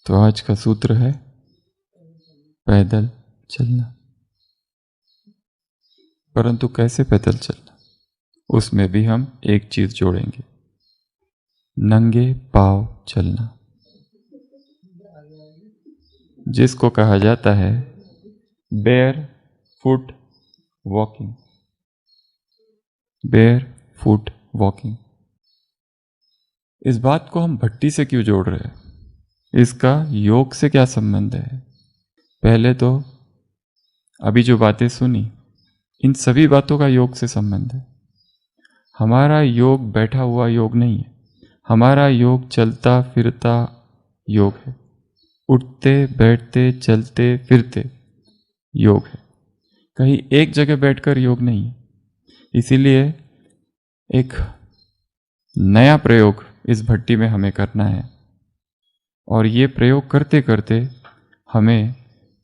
तो आज का सूत्र है पैदल चलना। परंतु कैसे पैदल चलना, उसमें भी हम एक चीज जोड़ेंगे, नंगे पांव चलना, जिसको कहा जाता है bear foot walking. Bear foot walking. इस बात को हम भट्टी से क्यों जोड़ रहे हैं, इसका योग से क्या संबंध है? पहले तो अभी जो बातें सुनी, इन सभी बातों का योग से संबंध है। हमारा योग बैठा हुआ योग नहीं है, हमारा योग चलता फिरता योग है। उठते बैठते चलते फिरते योग है, कहीं एक जगह बैठकर योग नहीं है। इसीलिए एक नया प्रयोग इस भट्टी में हमें करना है, और ये प्रयोग करते करते हमें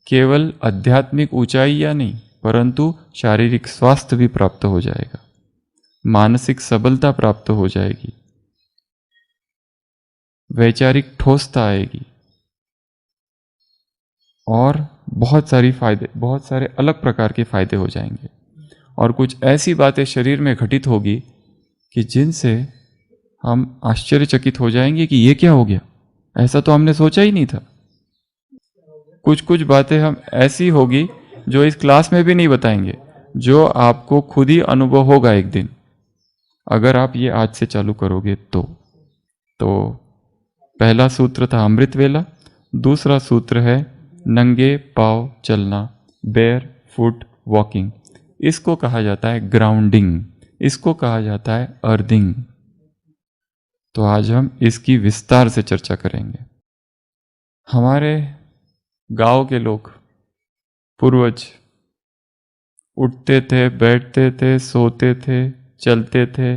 केवल आध्यात्मिक ऊंचाई या नहीं, परंतु शारीरिक स्वास्थ्य भी प्राप्त हो जाएगा, मानसिक सबलता प्राप्त हो जाएगी, वैचारिक ठोसता आएगी, और बहुत सारे अलग प्रकार के फायदे हो जाएंगे। और कुछ ऐसी बातें शरीर में घटित होगी कि जिनसे हम आश्चर्यचकित हो जाएंगे कि ये क्या हो गया, ऐसा तो हमने सोचा ही नहीं था। कुछ बातें हम ऐसी होगी जो इस क्लास में भी नहीं बताएंगे, जो आपको खुद ही अनुभव होगा एक दिन, अगर आप ये आज से चालू करोगे तो। पहला सूत्र था अमृत वेला, दूसरा सूत्र है नंगे पांव चलना, बेयर फुट वॉकिंग। इसको कहा जाता है ग्राउंडिंग, इसको कहा जाता है अर्थिंग। तो आज हम इसकी विस्तार से चर्चा करेंगे। हमारे गांव के लोग, पूर्वज, उठते थे, बैठते थे, सोते थे, चलते थे,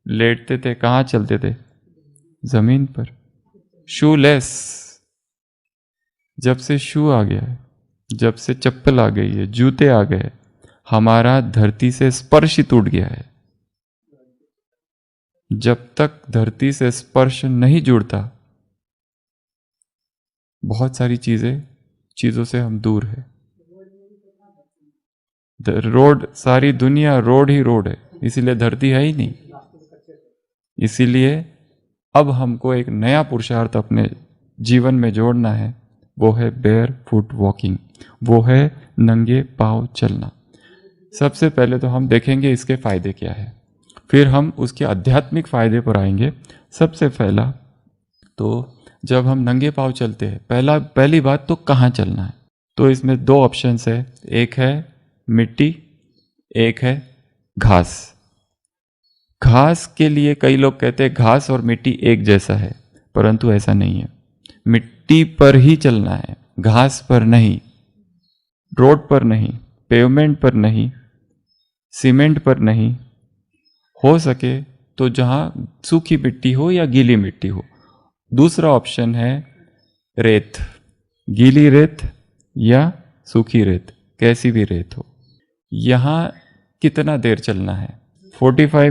लेटते थे। कहाँ चलते थे? जमीन पर, शूलेस। जब से शू आ गया है, जब से चप्पल आ गई है, जूते आ गए, हमारा धरती से स्पर्श ही टूट गया है। जब तक धरती से स्पर्श नहीं जुड़ता, बहुत सारी चीजों से हम दूर है। रोड, सारी दुनिया रोड ही रोड है, इसीलिए धरती है ही नहीं। इसीलिए अब हमको एक नया पुरुषार्थ अपने जीवन में जोड़ना है, वो है बेयर फुट वॉकिंग, वो है नंगे पांव चलना। सबसे पहले तो हम देखेंगे इसके फायदे क्या है, फिर हम उसके आध्यात्मिक फायदे पर आएंगे। सबसे पहला तो जब हम नंगे पांव चलते हैं, पहली बात तो कहाँ चलना है। तो इसमें दो ऑप्शंस है, एक है मिट्टी, एक है घास। घास के लिए कई लोग कहते हैं घास और मिट्टी एक जैसा है, परंतु ऐसा नहीं है। मिट्टी पर ही चलना है, घास पर नहीं, रोड पर नहीं, पेवमेंट पर नहीं, सीमेंट पर नहीं, हो सके तो जहां सूखी मिट्टी हो या गीली मिट्टी हो। दूसरा ऑप्शन है रेत, गीली रेत या सूखी रेत, कैसी भी रेत हो। यहां कितना देर चलना है? 45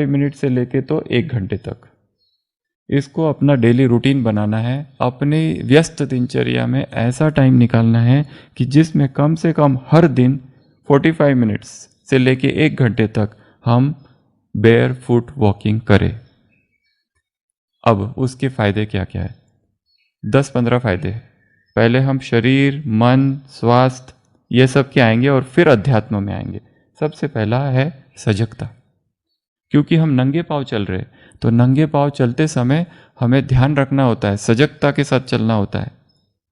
मिनट से लेके तो 1 घंटे तक। इसको अपना डेली रूटीन बनाना है, अपने व्यस्त दिनचर्या में ऐसा टाइम निकालना है कि जिसमें कम से कम हर दिन 45 मिनट्स से लेके 1 घंटे तक हम बेयर फुट वॉकिंग करें। अब उसके फायदे क्या क्या है? 10-15 फायदे। पहले हम शरीर, मन, स्वास्थ्य, ये सब के आएंगे और फिर अध्यात्म में आएंगे। सबसे पहला है सजगता, क्योंकि हम नंगे पांव चल रहे, तो नंगे पांव चलते समय हमें ध्यान रखना होता है, सजगता के साथ चलना होता है,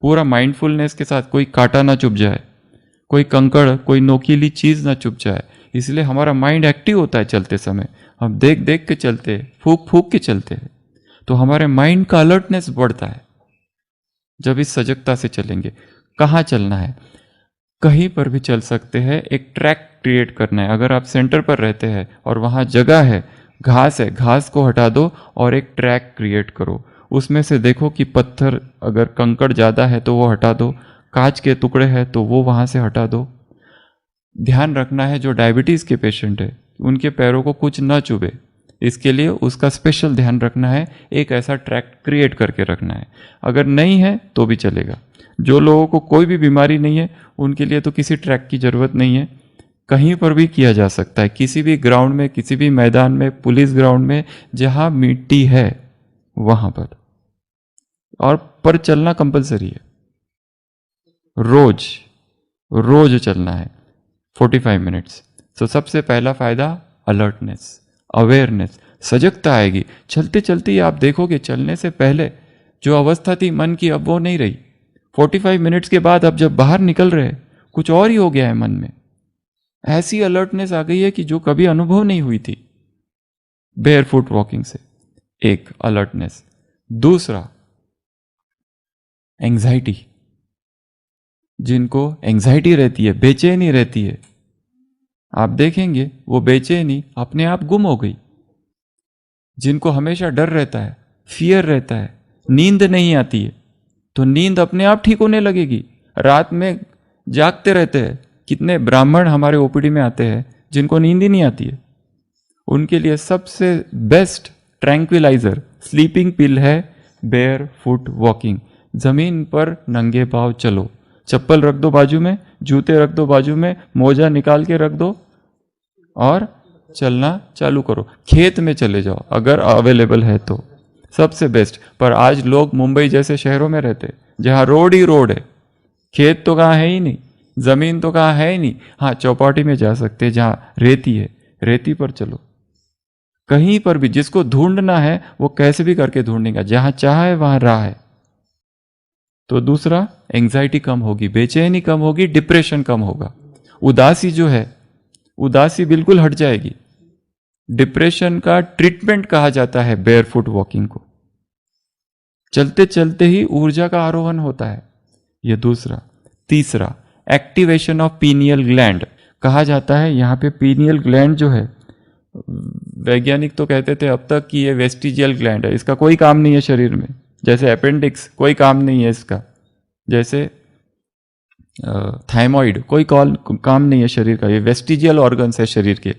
पूरा माइंडफुलनेस के साथ। कोई कांटा ना चुभ जाए, कोई कंकड़, कोई नोकीली चीज ना चुभ जाए, इसलिए हमारा माइंड एक्टिव होता है चलते समय। हम देख देख के चलते हैं, फूक फूक के चलते हैं, तो हमारे माइंड का अलर्टनेस बढ़ता है जब इस सजगता से चलेंगे। कहाँ चलना है? कहीं पर भी चल सकते हैं। एक ट्रैक क्रिएट करना है। अगर आप सेंटर पर रहते हैं और वहाँ जगह है, घास है, घास को हटा दो और एक ट्रैक क्रिएट करो। उसमें से देखो कि पत्थर, अगर कंकड़ ज़्यादा है तो वो हटा दो, कांच के टुकड़े हैं तो वो वहाँ से हटा दो। ध्यान रखना है जो डायबिटीज़ के पेशेंट है, उनके पैरों को कुछ न चुभे, इसके लिए उसका स्पेशल ध्यान रखना है, एक ऐसा ट्रैक क्रिएट करके रखना है। अगर नहीं है तो भी चलेगा। जो लोगों को कोई भी बीमारी नहीं है उनके लिए तो किसी ट्रैक की ज़रूरत नहीं है, कहीं पर भी किया जा सकता है, किसी भी ग्राउंड में, किसी भी मैदान में, पुलिस ग्राउंड में, जहाँ मिट्टी है वहाँ पर। और पर चलना कंपलसरी है, रोज रोज चलना है 45 मिनट्स। तो सबसे पहला फायदा अलर्टनेस, अवेयरनेस, सजगता आएगी। चलते चलते ही आप देखोगे चलने से पहले जो अवस्था थी मन की अब वो नहीं रही। 45 मिनट्स के बाद अब जब बाहर निकल रहे कुछ और ही हो गया है मन में, ऐसी अलर्टनेस आ गई है कि जो कभी अनुभव नहीं हुई थी बेयर फुट वॉकिंग से। एक अलर्टनेस। दूसरा एंजाइटी, जिनको एंजाइटी रहती है, बेचैनी रहती है, आप देखेंगे वो बेचैनी अपने आप गुम हो गई। जिनको हमेशा डर रहता है, फियर रहता है, नींद नहीं आती है, तो नींद अपने आप ठीक होने लगेगी। रात में जागते रहते हैं, कितने ब्राह्मण हमारे ओपीडी में आते हैं जिनको नींद ही नहीं आती है। उनके लिए सबसे बेस्ट ट्रैंक्विलाइजर, स्लीपिंग पिल है बेयर फुट वॉकिंग। जमीन पर नंगे पांव चलो, चप्पल रख दो बाजू में, जूते रख दो बाजू में, मोजा निकाल के रख दो और चलना चालू करो। खेत में चले जाओ अगर अवेलेबल है तो, सबसे बेस्ट। पर आज लोग मुंबई जैसे शहरों में रहते जहां रोड ही रोड है, खेत तो कहाँ है ही नहीं, जमीन तो कहाँ है ही नहीं। हाँ, चौपाटी में जा सकते जहां रेती है, रेती पर चलो। कहीं पर भी जिसको ढूंढना है वो कैसे भी करके ढूंढेगा, जहां चाह है वहां राह है। तो दूसरा, एंजाइटी कम होगी, बेचैनी कम होगी, डिप्रेशन कम होगा, उदासी जो है उदासी बिल्कुल हट जाएगी। डिप्रेशन का ट्रीटमेंट कहा जाता है बेयर फुट वॉकिंग को। चलते चलते ही ऊर्जा का आरोहण होता है, यह दूसरा। तीसरा, एक्टिवेशन ऑफ पीनियल ग्लैंड कहा जाता है। यहाँ पे पीनियल ग्लैंड जो है, वैज्ञानिक तो कहते थे अब तक कि ये वेस्टिजियल ग्लैंड है, इसका कोई काम नहीं है शरीर में। जैसे अपेंडिक्स कोई काम नहीं है इसका, जैसे थाइमॉइड कोई काम नहीं है शरीर का, ये वेस्टिजियल ऑर्गन्स है शरीर के।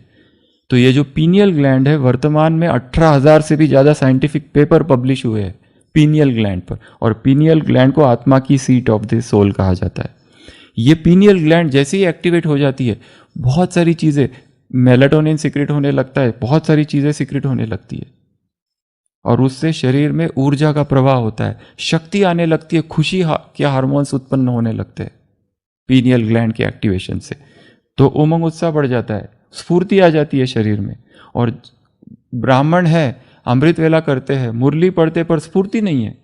तो ये जो पीनियल ग्लैंड है, वर्तमान में 18,000 से भी ज़्यादा साइंटिफिक पेपर पब्लिश हुए हैं पीनियल ग्लैंड पर। और पीनियल ग्लैंड को आत्मा की सीट ऑफ द सोल कहा जाता है। ये पीनियल ग्लैंड जैसे ही एक्टिवेट हो जाती है, बहुत सारी चीज़ें, मेलाटोनिन सिक्रेट होने लगता है, बहुत सारी चीज़ें सिक्रेट होने लगती है, और उससे शरीर में ऊर्जा का प्रवाह होता है, शक्ति आने लगती है, खुशी के हार्मोन्स उत्पन्न होने लगते हैं पीनियल ग्लैंड के एक्टिवेशन से। तो उमंग उत्साह बढ़ जाता है, स्फूर्ति आ जाती है शरीर में। और ब्राह्मण है, अमृत वेला करते हैं, मुरली पढ़ते पर स्फूर्ति नहीं है,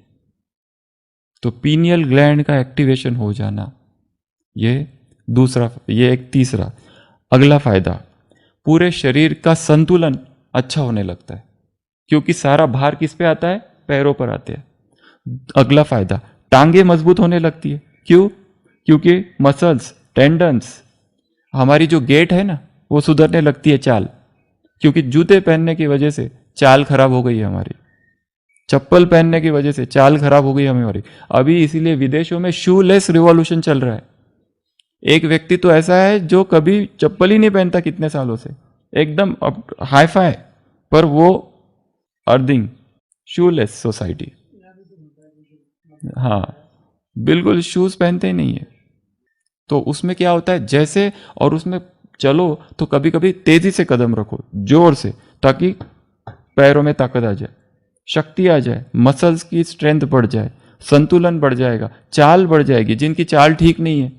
तो पीनियल ग्लैंड का एक्टिवेशन हो जाना, ये दूसरा, ये एक तीसरा। अगला फायदा, पूरे शरीर का संतुलन अच्छा होने लगता है, क्योंकि सारा भार किस पे आता है, पैरों पर आते हैं। अगला फायदा, टांगे मजबूत होने लगती है। क्यों? क्योंकि मसल्स, टेंडन्स, हमारी जो गेट है ना वो सुधरने लगती है, चाल। क्योंकि जूते पहनने की वजह से चाल खराब हो गई है हमारी, चप्पल पहनने की वजह से चाल खराब हो गई है हमारी। अभी इसीलिए विदेशों में शूलेस रिवॉल्यूशन चल रहा है। एक व्यक्ति तो ऐसा है जो कभी चप्पल ही नहीं पहनता कितने सालों से, एकदम हाई फाई, पर वो अर्थिंग शूलेस सोसाइटी। हाँ, बिल्कुल शूज पहनते ही नहीं है। तो उसमें क्या होता है, जैसे, और उसमें चलो तो कभी कभी तेजी से कदम रखो, जोर से, ताकि पैरों में ताकत आ जाए, शक्ति आ जाए, मसल्स की स्ट्रेंथ बढ़ जाए, संतुलन बढ़ जाएगा, चाल बढ़ जाएगी। जिनकी चाल ठीक नहीं है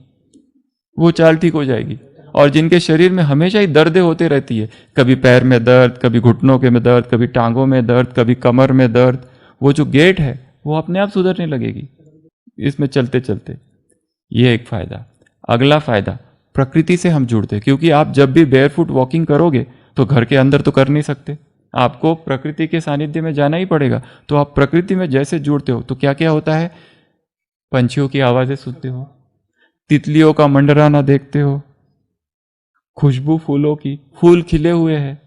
वो चाल ठीक हो जाएगी। और जिनके शरीर में हमेशा ही दर्दें होते रहती है, कभी पैर में दर्द, कभी घुटनों के में दर्द, कभी टांगों में दर्द, कभी कमर में दर्द, वो जो गेट है वो अपने आप सुधरने लगेगी इसमें चलते चलते। ये एक फायदा। अगला फायदा, प्रकृति से हम जुड़ते हैं, क्योंकि आप जब भी बेयर फुट वॉकिंग करोगे तो घर के अंदर तो कर नहीं सकते, आपको प्रकृति के सानिध्य में जाना ही पड़ेगा। तो आप प्रकृति में जैसे जुड़ते हो तो क्या क्या होता है, पंछियों की आवाज़ें सुनते हो, तितलियों का मंडराना देखते हो, खुशबू फूलों की, फूल खिले हुए हैं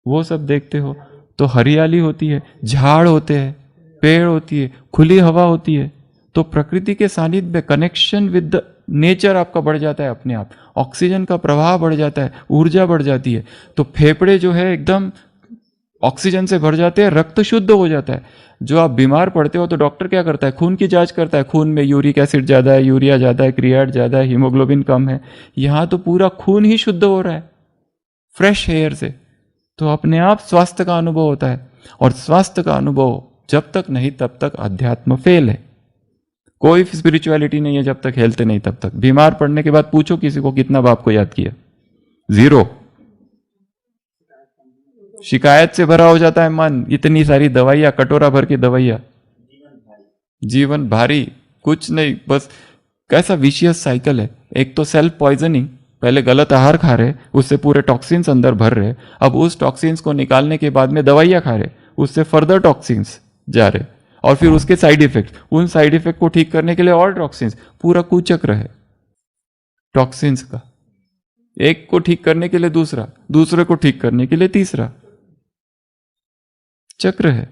वो सब देखते हो, तो हरियाली होती है, झाड़ होते हैं, पेड़ होती है, खुली हवा होती है। तो प्रकृति के सानिध्य में कनेक्शन विद द नेचर आपका बढ़ जाता है अपने आप, ऑक्सीजन का प्रवाह बढ़ जाता है, ऊर्जा बढ़ जाती है। तो फेफड़े जो है एकदम ऑक्सीजन से भर जाते हैं, रक्त शुद्ध हो जाता है। जो आप बीमार पड़ते हो तो डॉक्टर क्या करता है, खून की जांच करता है, खून में यूरिक एसिड ज़्यादा है, यूरिया ज़्यादा है, क्रिएट ज़्यादा है, हीमोग्लोबिन कम है। यहाँ तो पूरा खून ही शुद्ध हो रहा है फ्रेश एयर से, तो अपने आप स्वास्थ्य का अनुभव होता है। और स्वास्थ्य का अनुभव जब तक नहीं तब तक अध्यात्म फेल है। कोई स्पिरिचुअलिटी नहीं है जब तक हेल्थ नहीं तब तक। बीमार पड़ने के बाद पूछो किसी को कितना बाप को याद किया, जीरो। शिकायत से भरा हो जाता है मन, इतनी सारी दवाइयां, कटोरा भर की दवाइयां, जीवन भारी, कुछ नहीं, बस कैसा विशियस साइकिल है। एक तो सेल्फ पॉइजनिंग, पहले गलत आहार खा रहे, उससे पूरे टॉक्सिन्स अंदर भर रहे, अब उस टॉक्सिन्स को निकालने के बाद में दवाइयां खा रहे, उससे फर्दर टॉक्सिन्स जा रहे, और फिर उसके साइड इफेक्ट, उन साइड इफेक्ट को ठीक करने के लिए और टॉक्सिन्स, पूरा कुचक्र है टॉक्सिन्स का। एक को ठीक करने के लिए दूसरा, दूसरे को ठीक करने के लिए तीसरा, चक्र है।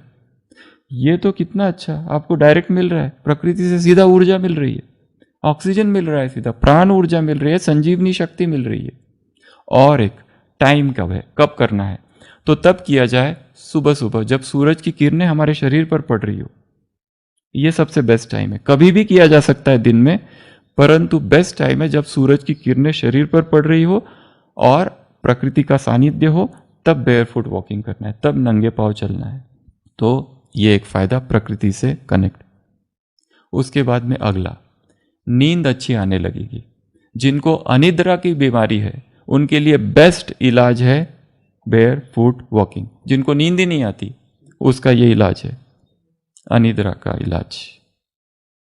ये तो कितना अच्छा, आपको डायरेक्ट मिल रहा है, प्रकृति से सीधा ऊर्जा मिल रही है, ऑक्सीजन मिल रहा है, सीधा प्राण ऊर्जा मिल रही है, संजीवनी शक्ति मिल रही है। और एक टाइम कब है, कब करना है, तो तब किया जाए सुबह सुबह जब सूरज की किरणें हमारे शरीर पर पड़ रही हो। ये सबसे बेस्ट टाइम है। कभी भी किया जा सकता है दिन में, परंतु बेस्ट टाइम है जब सूरज की किरणें शरीर पर पड़ रही हो और प्रकृति का सानिध्य हो, तब बेयरफुट वॉकिंग करना है, तब नंगे पांव चलना है। तो ये एक फायदा प्रकृति से कनेक्ट। उसके बाद में अगला, नींद अच्छी आने लगेगी। जिनको अनिद्रा की बीमारी है उनके लिए बेस्ट इलाज है बेयरफुट वॉकिंग। जिनको नींद ही नहीं आती उसका ये इलाज है, अनिद्रा का इलाज।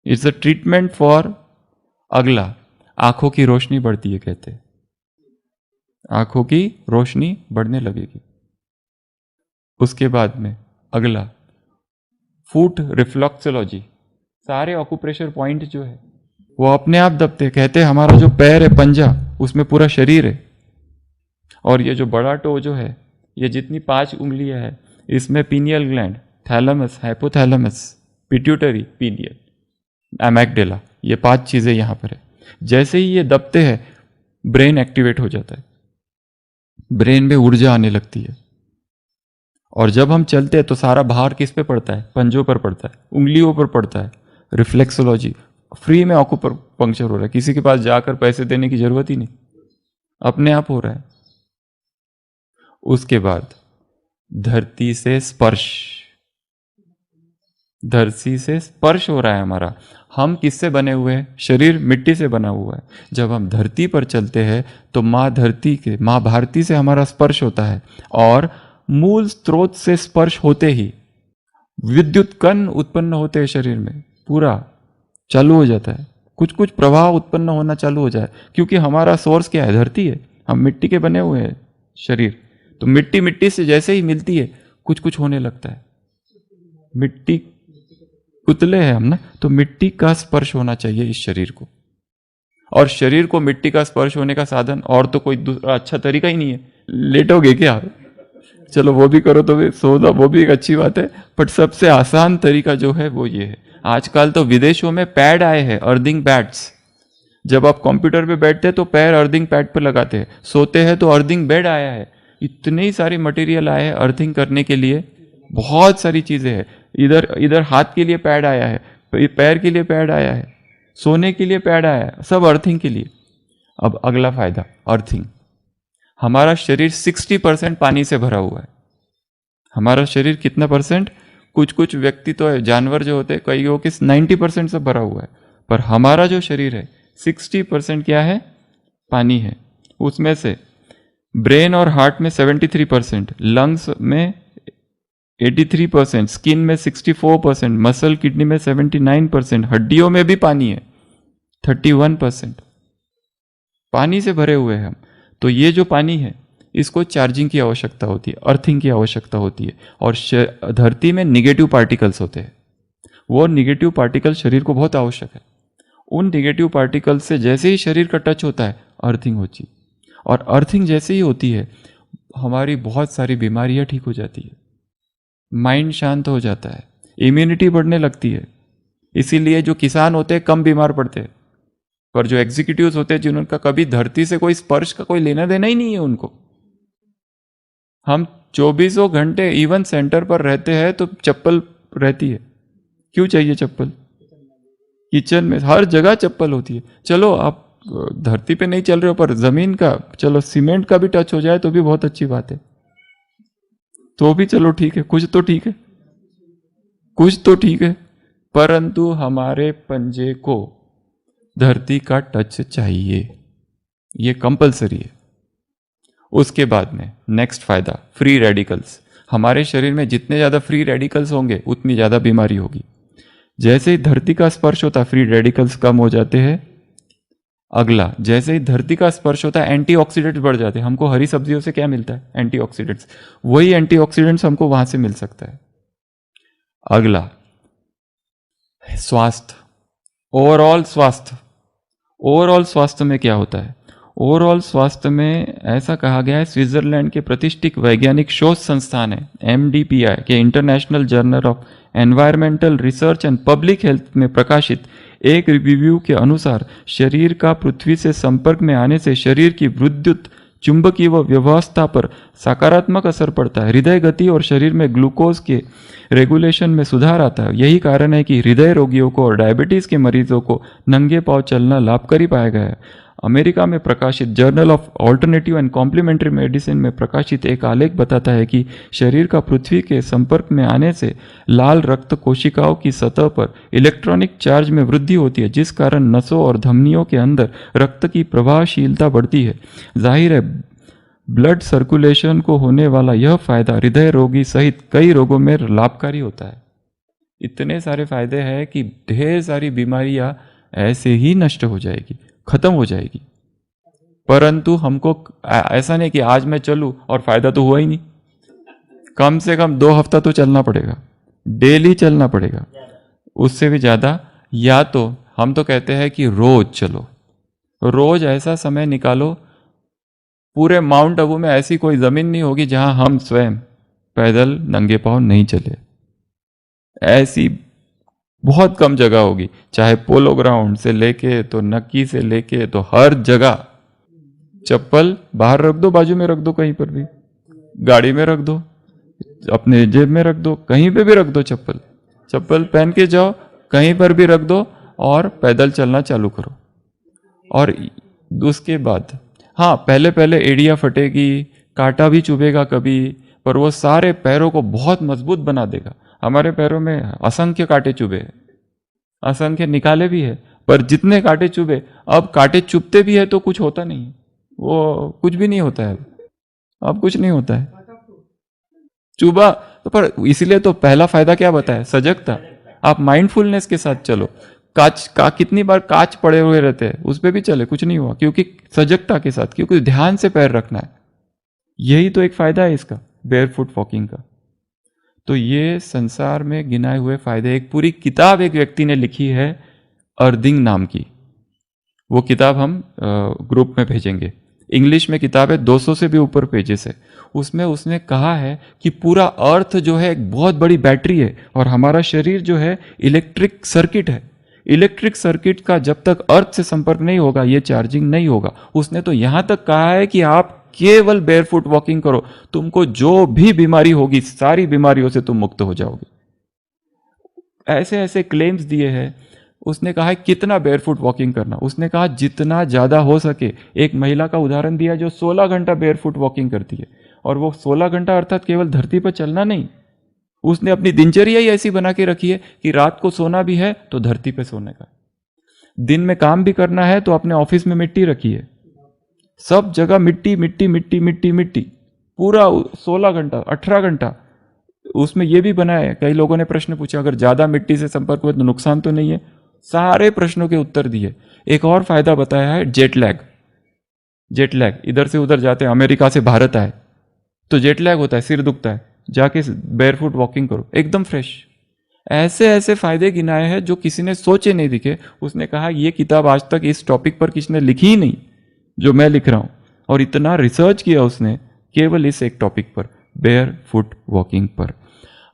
It's a treatment for. अगला, आंखों की रोशनी बढ़ती है, कहते हैं आंखों की रोशनी बढ़ने लगेगी। उसके बाद में अगला, फुट रिफ्लेक्सोलॉजी। सारे ऑक्यूप्रेशर पॉइंट जो है वो अपने आप दबते हैं। कहते हैं हमारा जो पैर है पंजा, उसमें पूरा शरीर है, और ये जो बड़ा टो जो है, ये जितनी 5 उंगलियां है, इसमें pineal gland, thalamus, hypothalamus, pituitary, pineal, amygdala, ये 5 चीजें यहां पर है। जैसे ही ये दबते हैं ब्रेन एक्टिवेट हो जाता है, ब्रेन में ऊर्जा आने लगती है। और जब हम चलते हैं तो सारा भार किस पे पड़ता है, पंजों पर पड़ता है, उंगलियों पर पड़ता है। रिफ्लेक्सोलॉजी फ्री में ऑक्यूपर पंक्चर हो रहा है, किसी के पास जाकर पैसे देने की जरूरत ही नहीं, अपने आप हो रहा है। उसके बाद धरती से स्पर्श, धरती से स्पर्श हो रहा है हमारा। हम किससे बने हुए हैं, शरीर मिट्टी से बना हुआ है। जब हम धरती पर चलते हैं तो माँ धरती के, माँ भारती से हमारा स्पर्श होता है, और मूल स्रोत से स्पर्श होते ही विद्युत कण उत्पन्न होते हैं शरीर में, पूरा चालू हो जाता है, कुछ कुछ प्रवाह उत्पन्न होना चालू हो जाए। क्योंकि हमारा सोर्स क्या है, धरती है, हम मिट्टी के बने हुए हैं शरीर, तो मिट्टी मिट्टी से जैसे ही मिलती है कुछ कुछ होने लगता है। मिट्टी पुतले हैं हम ना, तो मिट्टी का स्पर्श होना चाहिए इस शरीर को। और शरीर को मिट्टी का स्पर्श होने का साधन और तो कोई दूसरा अच्छा तरीका ही नहीं है। लेटोगे क्या, चलो वो भी करो तो भी सोना, वो भी एक अच्छी बात है, बट सबसे आसान तरीका जो है वो ये है। आजकल तो विदेशों में पैड आए हैं, अर्थिंग पैड्स। जब आप कंप्यूटर पे बैठते हैं तो पैर अर्थिंग पैड पर लगाते हैं, सोते हैं तो अर्थिंग बेड आया है। इतनी सारी मटेरियल आए हैं अर्थिंग करने के लिए, बहुत सारी चीजें हैं। इधर इधर हाथ के लिए पैड आया है, पैर के लिए पैड आया है, सोने के लिए पैड आया है, सब अर्थिंग के लिए। अब अगला फायदा, अर्थिंग। हमारा शरीर 60% पानी से भरा हुआ है। हमारा शरीर कितना परसेंट, कुछ कुछ व्यक्ति तो है, जानवर जो होते हैं कईयों के 90% से भरा हुआ है, पर हमारा जो शरीर है 60% क्या है, पानी है। उसमें से ब्रेन और हार्ट में 73%, लंग्स में 83%, स्किन में 64%, मसल किडनी में 79%, हड्डियों में भी पानी है 31%। पानी से भरे हुए हैं हम। तो ये जो पानी है इसको चार्जिंग की आवश्यकता होती है, अर्थिंग की आवश्यकता होती है। और धरती में निगेटिव पार्टिकल्स होते हैं, वो निगेटिव पार्टिकल शरीर को बहुत आवश्यक है। उन निगेटिव पार्टिकल से जैसे ही शरीर का टच होता है अर्थिंग होती है, और अर्थिंग जैसे ही होती है हमारी बहुत सारी बीमारियां ठीक हो जाती है, माइंड शांत हो जाता है, इम्यूनिटी बढ़ने लगती है। इसीलिए जो किसान होते हैं कम बीमार पड़ते हैं, पर जो एग्जीक्यूटिव्स होते हैं जिनका कभी धरती से कोई स्पर्श का कोई लेना देना ही नहीं है उनको, हम 24 घंटे इवन सेंटर पर रहते हैं तो चप्पल रहती है। क्यों चाहिए चप्पल? किचन में हर जगह चप्पल होती है। चलो आप धरती पे नहीं चल रहे हो पर जमीन का, चलो सीमेंट का भी टच हो जाए तो भी बहुत अच्छी बात है, तो भी चलो ठीक है, कुछ तो ठीक है, कुछ तो ठीक है। परंतु हमारे पंजे को धरती का टच चाहिए, ये कंपलसरी है। उसके बाद में नेक्स्ट फायदा, फ्री रेडिकल्स। हमारे शरीर में जितने ज्यादा फ्री रेडिकल्स होंगे उतनी ज्यादा बीमारी होगी। जैसे ही धरती का स्पर्श होता है फ्री रेडिकल्स कम हो जाते हैं। अगला, जैसे ही धरती का स्पर्श होता है एंटीऑक्सीडेंट्स बढ़ जाते हैं। हमको हरी सब्जियों से क्या मिलता है? एंटीऑक्सीडेंट्स। वही एंटीऑक्सीडेंट्स हमको वहां से मिल सकता है। अगला, स्वास्थ्य, ओवरऑल स्वास्थ्य। ओवरऑल स्वास्थ्य में क्या होता है? ओवरऑल स्वास्थ्य में ऐसा कहा गया है, स्विट्जरलैंड के प्रतिष्ठित वैज्ञानिक शोध संस्थान है MDPI के international journal of environmental research and public health में प्रकाशित एक रिव्यू के अनुसार शरीर का पृथ्वी से संपर्क में आने से शरीर की विद्युत चुंबकीय व्यवस्था पर सकारात्मक असर पड़ता है। हृदय गति और शरीर में ग्लूकोज के रेगुलेशन में सुधार आता है। यही कारण है कि हृदय रोगियों को और डायबिटीज के मरीजों को नंगे पांव चलना लाभकारी पाया गया है। अमेरिका में प्रकाशित journal of alternative and complementary medicine में प्रकाशित एक आलेख बताता है कि शरीर का पृथ्वी के संपर्क में आने से लाल रक्त कोशिकाओं की सतह पर इलेक्ट्रॉनिक चार्ज में वृद्धि होती है, जिस कारण नसों और धमनियों के अंदर रक्त की प्रवाहशीलता बढ़ती है। जाहिर है ब्लड सर्कुलेशन को होने वाला यह फायदा हृदय रोगी सहित कई रोगों में लाभकारी होता है। इतने सारे फायदे हैं कि ढेर सारी बीमारियां ऐसे ही नष्ट हो जाएगी, खत्म हो जाएगी। परंतु हमको ऐसा नहीं कि आज मैं चलूं और फायदा तो हुआ ही नहीं। कम से कम 2 हफ्ता तो चलना पड़ेगा, डेली चलना पड़ेगा, उससे भी ज्यादा। या तो हम तो कहते हैं कि रोज चलो, रोज ऐसा समय निकालो। पूरे माउंट आबू में ऐसी कोई जमीन नहीं होगी जहां हम स्वयं पैदल नंगे पांव नहीं चले। ऐसी बहुत कम जगह होगी, चाहे पोलो ग्राउंड से लेके तो नक्की से लेके तो हर जगह चप्पल बाहर रख दो, बाजू में रख दो, कहीं पर भी, गाड़ी में रख दो, अपने जेब में रख दो, कहीं पे भी रख दो चप्पल। चप्पल पहन के जाओ, कहीं पर भी रख दो और पैदल चलना चालू करो। और उसके बाद हाँ, पहले पहले एड़ियाँ फटेगी, कांटा भी चुभेगा कभी, पर वो सारे पैरों को बहुत मजबूत बना देगा। हमारे पैरों में असंख्य कांटे चुभे, असंख्य निकाले भी है, पर जितने कांटे चुभे, अब कांटे चुभते भी है तो कुछ होता नहीं, वो कुछ भी नहीं होता है। अब कुछ नहीं होता है, चुभा तो। पर इसीलिए तो पहला फायदा क्या बताया? सजगता। आप माइंडफुलनेस के साथ चलो। कितनी बार कांच पड़े हुए रहते हैं, उस पर भी चले, कुछ नहीं हुआ, क्योंकि सजगता के साथ, क्योंकि ध्यान से पैर रखना है। यही तो एक फायदा है इसका, बेयरफुट वॉकिंग का। तो ये संसार में गिनाए हुए फायदे, एक पूरी किताब एक व्यक्ति ने लिखी है अर्दिंग नाम की। वो किताब हम ग्रुप में भेजेंगे। इंग्लिश में किताब है, 200 से भी ऊपर पेजेस है। उसमें उसने कहा है कि पूरा अर्थ जो है एक बहुत बड़ी बैटरी है और हमारा शरीर जो है इलेक्ट्रिक सर्किट है। इलेक्ट्रिक सर्किट का जब तक अर्थ से संपर्क नहीं होगा ये चार्जिंग नहीं होगा। उसने तो यहां तक कहा है कि आप केवल बेयरफुट वॉकिंग करो, तुमको जो भी बीमारी होगी सारी बीमारियों से तुम मुक्त हो जाओगे। ऐसे ऐसे क्लेम्स दिए हैं। उसने कहा है कितना बेयरफुट वॉकिंग करना, उसने कहा जितना ज्यादा हो सके। एक महिला का उदाहरण दिया जो 16 घंटा बेयरफुट वॉकिंग करती है, और वो 16 घंटा अर्थात केवल धरती पर चलना नहीं, उसने अपनी दिनचर्या ही ऐसी बना के रखी है कि रात को सोना भी है तो धरती पे सोने का, दिन में काम भी करना है तो अपने ऑफिस में मिट्टी रखी है, सब जगह मिट्टी मिट्टी मिट्टी मिट्टी मिट्टी, पूरा 16 घंटा 18 घंटा। उसमें यह भी बनाया है, कई लोगों ने प्रश्न पूछा अगर ज्यादा मिट्टी से संपर्क हुआ तो नुकसान तो नहीं है, सारे प्रश्नों के उत्तर दिए। एक और फायदा बताया है, जेट लैग। जेट लैग, इधर से उधर जाते हैं, अमेरिका से भारत आए तो जेट लैग होता है, सिर दुखता है, जाके बेयरफुट वॉकिंग करो, एकदम फ्रेश। ऐसे ऐसे फायदे गिनाए हैं जो किसी ने सोचे नहीं दिखे। उसने कहा ये किताब आज तक इस टॉपिक पर किसी ने लिखी ही नहीं जो मैं लिख रहा हूं, और इतना रिसर्च किया उसने केवल इस एक टॉपिक पर, बेयरफुट वॉकिंग पर।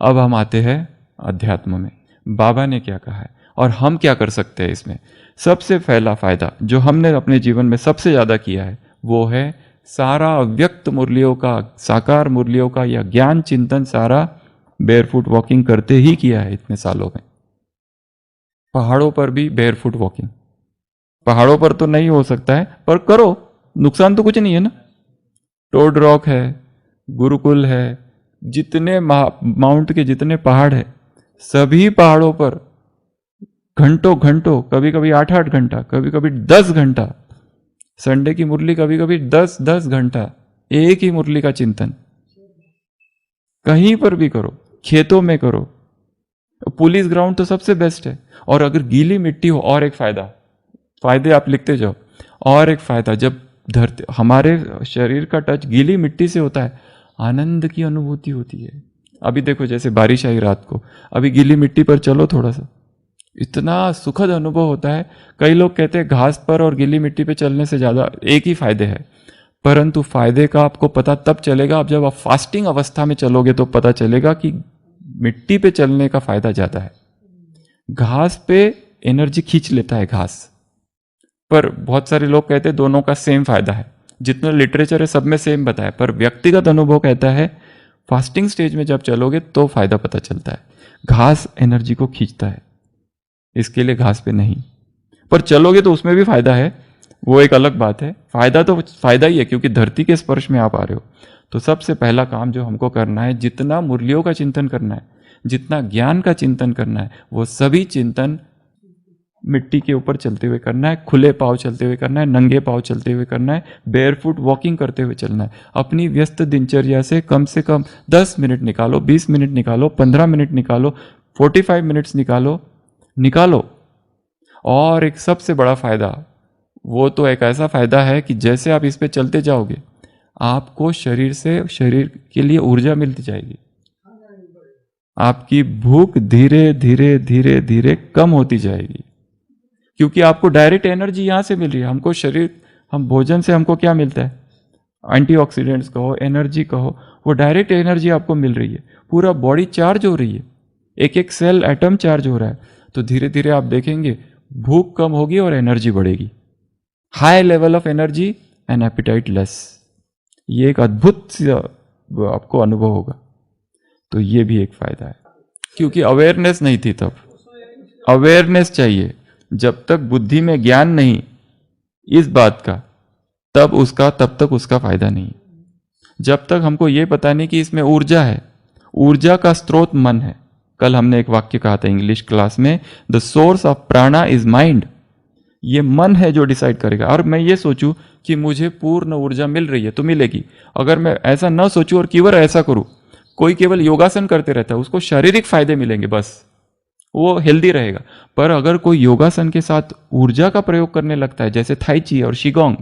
अब हम आते हैं अध्यात्म में, बाबा ने क्या कहा है और हम क्या कर सकते हैं इसमें। सबसे पहला फायदा जो हमने अपने जीवन में सबसे ज्यादा किया है वो है सारा अव्यक्त मुरलियों का, साकार मुरलियों का या ज्ञान चिंतन सारा बेयरफुट वॉकिंग करते ही किया है इतने सालों में। पहाड़ों पर भी बेयरफुट वॉकिंग, पहाड़ों पर तो नहीं हो सकता है पर करो, नुकसान तो कुछ नहीं है ना। टोड रॉक है, गुरुकुल है, जितने माउंट के जितने पहाड़ है, सभी पहाड़ों पर घंटों घंटों, कभी कभी 8-8 घंटा, कभी कभी 10 घंटा, संडे की मुरली कभी कभी 10-10 घंटा एक ही मुरली का चिंतन। कहीं पर भी करो, खेतों में करो, पुलिस ग्राउंड तो सबसे बेस्ट है। और अगर गीली मिट्टी हो, और एक फायदा, फायदे आप लिखते जाओ, और एक फायदा, जब धरती हमारे शरीर का टच गीली मिट्टी से होता है, आनंद की अनुभूति होती है। अभी देखो जैसे बारिश आई रात को, अभी गीली मिट्टी पर चलो थोड़ा सा, इतना सुखद अनुभव होता है। कई लोग कहते हैं घास पर और गीली मिट्टी पे चलने से ज़्यादा एक ही फायदे है, परंतु फायदे का आपको पता तब चलेगा अब जब आप फास्टिंग अवस्था में चलोगे तो पता चलेगा कि मिट्टी पे चलने का फायदा ज़्यादा है। घास पे एनर्जी खींच लेता है घास, पर बहुत सारे लोग कहते हैं दोनों का सेम फायदा है, जितना लिटरेचर है सब में सेम बताया, पर व्यक्तिगत अनुभव कहता है फास्टिंग स्टेज में जब चलोगे तो फायदा पता चलता है। घास एनर्जी को खींचता है, इसके लिए घास पे नहीं, पर चलोगे तो उसमें भी फायदा है, वो एक अलग बात है। फायदा तो फायदा ही है क्योंकि धरती के स्पर्श में आप आ रहे हो। तो सबसे पहला काम जो हमको करना है, जितना मुरलियों का चिंतन करना है, जितना ज्ञान का चिंतन करना है, वो सभी चिंतन मिट्टी के ऊपर चलते हुए करना है, खुले पाँव चलते हुए करना है, नंगे पाँव चलते हुए करना है, बेयरफुट वॉकिंग करते हुए चलना है। अपनी व्यस्त दिनचर्या से कम 10 मिनट निकालो, 20 मिनट निकालो, 15 मिनट निकालो, 45 मिनट्स निकालो। और एक सबसे बड़ा फायदा, वो तो एक ऐसा फायदा है कि जैसे आप इस पे चलते जाओगे आपको शरीर के लिए ऊर्जा मिलती जाएगी, आपकी भूख धीरे धीरे धीरे धीरे कम होती जाएगी, क्योंकि आपको डायरेक्ट एनर्जी यहां से मिल रही है। हम भोजन से हमको क्या मिलता है, एंटीऑक्सीडेंट्स कहो, एनर्जी कहो, वो डायरेक्ट एनर्जी आपको मिल रही है। पूरा बॉडी चार्ज हो रही है, एक एक सेल एटम चार्ज हो रहा है। तो धीरे धीरे आप देखेंगे भूख कम होगी और एनर्जी बढ़ेगी, high level of energy and appetite less. ये एक अद्भुत आपको अनुभव होगा। तो ये भी एक फायदा है, क्योंकि अवेयरनेस नहीं थी तब। अवेयरनेस चाहिए, जब तक बुद्धि में ज्ञान नहीं इस बात का, तब तक उसका फायदा नहीं। जब तक हमको ये पता नहीं कि इसमें ऊर्जा है, ऊर्जा का स्रोत मन है। कल हमने एक वाक्य कहा था इंग्लिश क्लास में, द सोर्स ऑफ प्राणा इज माइंड। ये मन है जो डिसाइड करेगा। और मैं ये सोचूं कि मुझे पूर्ण ऊर्जा मिल रही है तो मिलेगी, अगर मैं ऐसा ना सोचूं और केवल ऐसा करूं, कोई केवल योगासन करते रहता है उसको शारीरिक फायदे मिलेंगे बस, वो हेल्दी रहेगा। पर अगर कोई योगासन के साथ ऊर्जा का प्रयोग करने लगता है, जैसे थाई ची और शिगोंग,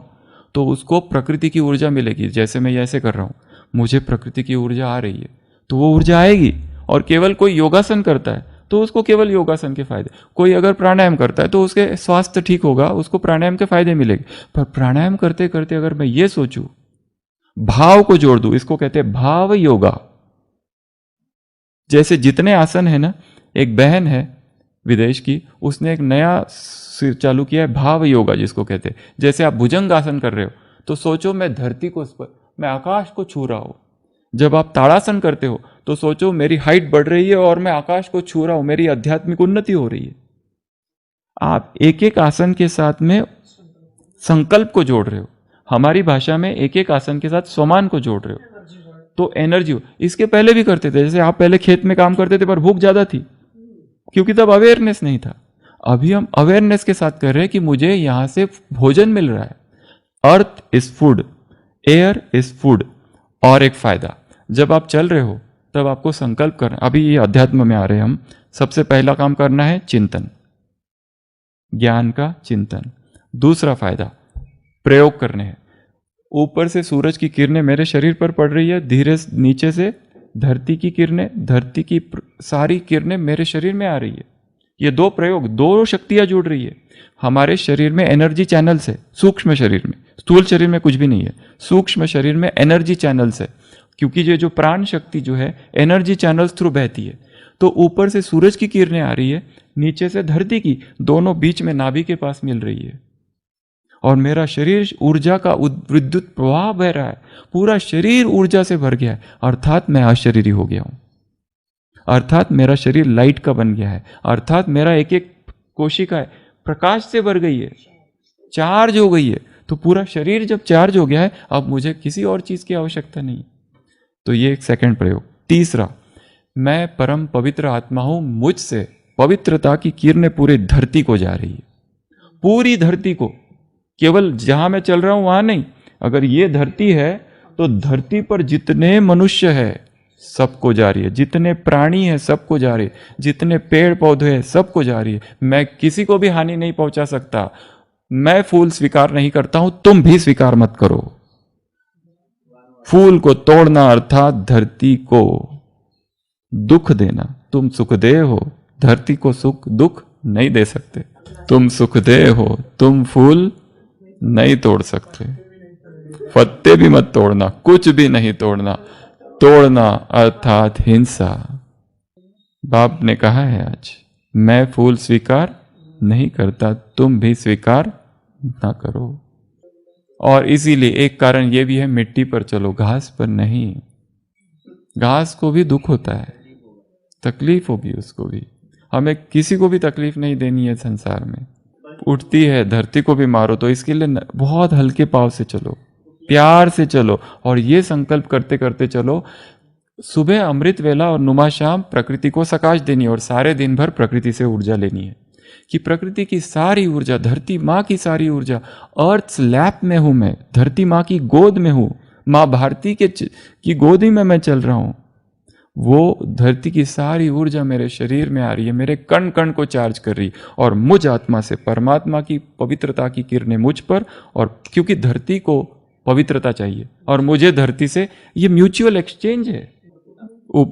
तो उसको प्रकृति की ऊर्जा मिलेगी। जैसे मैं ऐसे कर रहा हूं, मुझे प्रकृति की ऊर्जा आ रही है, तो वो ऊर्जा आएगी। और केवल कोई योगासन करता है तो उसको केवल योगासन के फायदे, कोई अगर प्राणायाम करता है तो उसके स्वास्थ्य ठीक होगा, उसको प्राणायाम के फायदे मिलेंगे। पर प्राणायाम करते करते अगर मैं ये सोचूं, भाव को जोड़ दूं, इसको कहते हैं भाव योगा। जैसे जितने आसन है ना, एक बहन है विदेश की, उसने एक नया चालू किया है भाव योगा जिसको कहते हैं। जैसे आप भुजंग आसन कर रहे हो तो सोचो मैं धरती को, मैं आकाश को छू रहा हूं। जब आप ताड़ासन करते हो तो सोचो मेरी हाइट बढ़ रही है और मैं आकाश को छू रहा हूं, मेरी आध्यात्मिक उन्नति हो रही है। आप एक एक आसन के साथ में संकल्प को जोड़ रहे हो। हमारी भाषा में एक एक आसन के साथ स्वमान को जोड़ रहे हो, तो एनर्जी। इसके पहले भी करते थे, जैसे आप पहले खेत में काम करते थे पर भूख ज्यादा थी क्योंकि तब अवेयरनेस नहीं था। अभी हम अवेयरनेस के साथ कर रहे हैं कि मुझे यहां से भोजन मिल रहा है, earth is food, air is food. और एक फायदा, जब आप चल रहे हो तब आपको संकल्प करना, अभी ये अध्यात्म में आ रहे हैं हम, सबसे पहला काम करना है चिंतन, ज्ञान का चिंतन। दूसरा फायदा प्रयोग करने हैं। ऊपर से सूरज की किरणें मेरे शरीर पर पड़ रही है, धीरे नीचे से धरती की किरणें, धरती की सारी किरणें मेरे शरीर में आ रही है। ये दो प्रयोग, दो शक्तियां जुड़ रही है हमारे शरीर में। एनर्जी चैनल से, सूक्ष्म शरीर में, स्थूल शरीर में कुछ भी नहीं है, सूक्ष्म शरीर में एनर्जी चैनल से, क्योंकि ये जो प्राण शक्ति जो है एनर्जी चैनल्स थ्रू बहती है। तो ऊपर से सूरज की किरणें आ रही है, नीचे से धरती की, दोनों बीच में नाभि के पास मिल रही है। और मेरा शरीर ऊर्जा का विद्युत प्रवाह बह रहा है, पूरा शरीर ऊर्जा से भर गया है, अर्थात मैं अशरीरी हो गया हूं, अर्थात मेरा शरीर लाइट का बन गया है, अर्थात मेरा एक एक कोशिका है प्रकाश से भर गई है, चार्ज हो गई है। तो पूरा शरीर जब चार्ज हो गया है, अब मुझे किसी और चीज की आवश्यकता नहीं। तो ये एक सेकंड प्रयोग। तीसरा, मैं परम पवित्र आत्मा हूं, मुझसे पवित्रता की किरणें पूरी धरती को जा रही है, पूरी धरती को, केवल जहां मैं चल रहा हूं वहां नहीं। अगर ये धरती है तो धरती पर जितने मनुष्य है सबको जा रही है, जितने प्राणी है सबको जा रही है, जितने पेड़ पौधे हैं सबको जा रही है। मैं किसी को भी हानि नहीं पहुंचा सकता। मैं फूल स्वीकार नहीं करता हूं, तुम भी स्वीकार मत करो। फूल को तोड़ना अर्थात धरती को दुख देना। तुम सुखदेव हो, धरती को सुख दुख नहीं दे सकते। तुम सुखदेव हो, तुम फूल नहीं तोड़ सकते। पत्ते भी मत तोड़ना, कुछ भी नहीं तोड़ना। तोड़ना अर्थात हिंसा। बाप ने कहा है आज, मैं फूल स्वीकार नहीं करता, तुम भी स्वीकार ना करो। और इसीलिए एक कारण यह भी है, मिट्टी पर चलो, घास पर नहीं। घास को भी दुख होता है, तकलीफ होगी उसको भी। हमें किसी को भी तकलीफ नहीं देनी है संसार में। उठती है धरती को भी मारो, तो इसके लिए बहुत हल्के पाव से चलो, प्यार से चलो, और ये संकल्प करते करते चलो, सुबह अमृत वेला और नुमा शाम प्रकृति को सकाश देनी है, और सारे दिन भर प्रकृति से ऊर्जा लेनी है कि प्रकृति की सारी ऊर्जा, धरती माँ की सारी ऊर्जा, अर्थ लैप में हूं मैं, धरती माँ की गोद में हूं, माँ भारती की गोदी में मैं चल रहा हूं। वो धरती की सारी ऊर्जा मेरे शरीर में आ रही है, मेरे कण कण को चार्ज कर रही, और मुझ आत्मा से परमात्मा की पवित्रता की किरणें मुझ पर, और क्योंकि धरती को पवित्रता चाहिए और मुझे धरती से, ये म्यूचुअल एक्सचेंज है।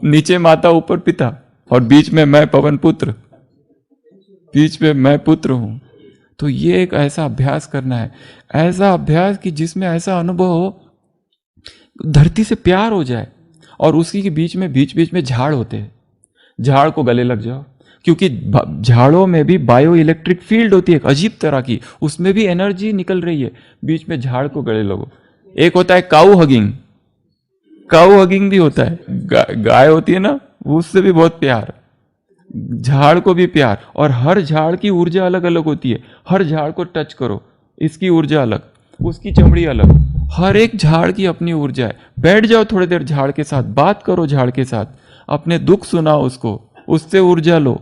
नीचे माता ऊपर पिता, और बीच में मैं पवन पुत्र, बीच में मैं पुत्र हूं। तो ये एक ऐसा अभ्यास करना है, ऐसा अभ्यास कि जिसमें ऐसा अनुभव हो, धरती से प्यार हो जाए। और उसी के बीच में झाड़ होते हैं, झाड़ को गले लग जाओ, क्योंकि झाड़ों में भी बायो इलेक्ट्रिक फील्ड होती है एक अजीब तरह की, उसमें भी एनर्जी निकल रही है, बीच में झाड़ को गले लगो। एक होता है काऊ हगिंग, काऊ हगिंग भी होता है, गाय होती है ना, उससे भी बहुत प्यार, झाड़ को भी प्यार। और हर झाड़ की ऊर्जा अलग अलग होती है, हर झाड़ को टच करो, इसकी ऊर्जा अलग, उसकी चमड़ी अलग, हर एक झाड़ की अपनी ऊर्जा है। बैठ जाओ थोड़ी देर झाड़ के साथ, बात करो झाड़ के साथ, अपने दुख सुनाओ उसको, उससे ऊर्जा लो।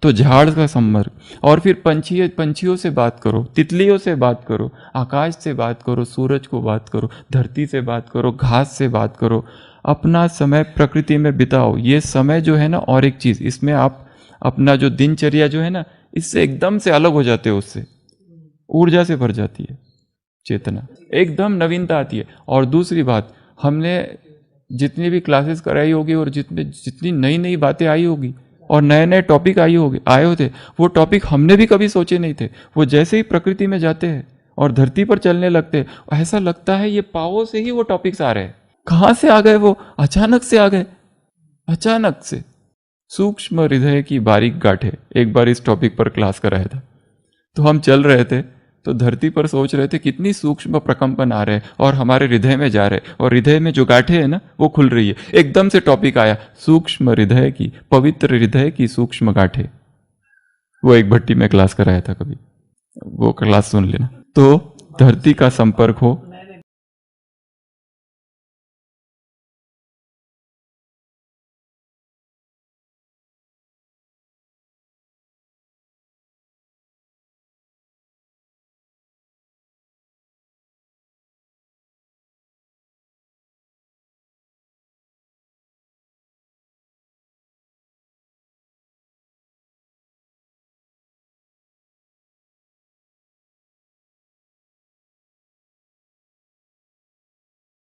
तो झाड़ का संपर्क, और फिर पंछियों से बात करो, तितलियों से बात करो, आकाश से बात करो, सूरज को बात करो, धरती से बात करो, घास से बात करो। अपना समय प्रकृति में बिताओ। ये समय जो है ना, और एक चीज इसमें आप अपना जो दिनचर्या जो है ना, इससे एकदम से अलग हो जाते हो, उससे ऊर्जा से भर जाती है चेतना, एकदम नवीनता आती है। और दूसरी बात, हमने जितनी भी क्लासेस कराई होगी और जितनी नई नई बातें आई होगी और नए नए टॉपिक आए होते, वो टॉपिक हमने भी कभी सोचे नहीं थे। वो जैसे ही प्रकृति में जाते हैं और धरती पर चलने लगते हैं, ऐसा लगता है ये पावों से ही वो टॉपिक्स आ रहे हैं। कहाँ से आ गए वो? अचानक से आ गए, अचानक से। सूक्ष्म हृदय की बारीक गांठें, एक बार इस टॉपिक पर क्लास कराया था। तो हम चल रहे थे, तो धरती पर सोच रहे थे कितनी सूक्ष्म प्रकंपन आ रहे हैं और हमारे हृदय में जा रहे हैं, और हृदय में जो गांठें है ना वो खुल रही है। एकदम से टॉपिक आया, सूक्ष्म हृदय की, पवित्र हृदय की सूक्ष्म गांठें। वो एक भट्टी में क्लास कराया था, कभी वो क्लास सुन लेना। तो धरती का संपर्क हो,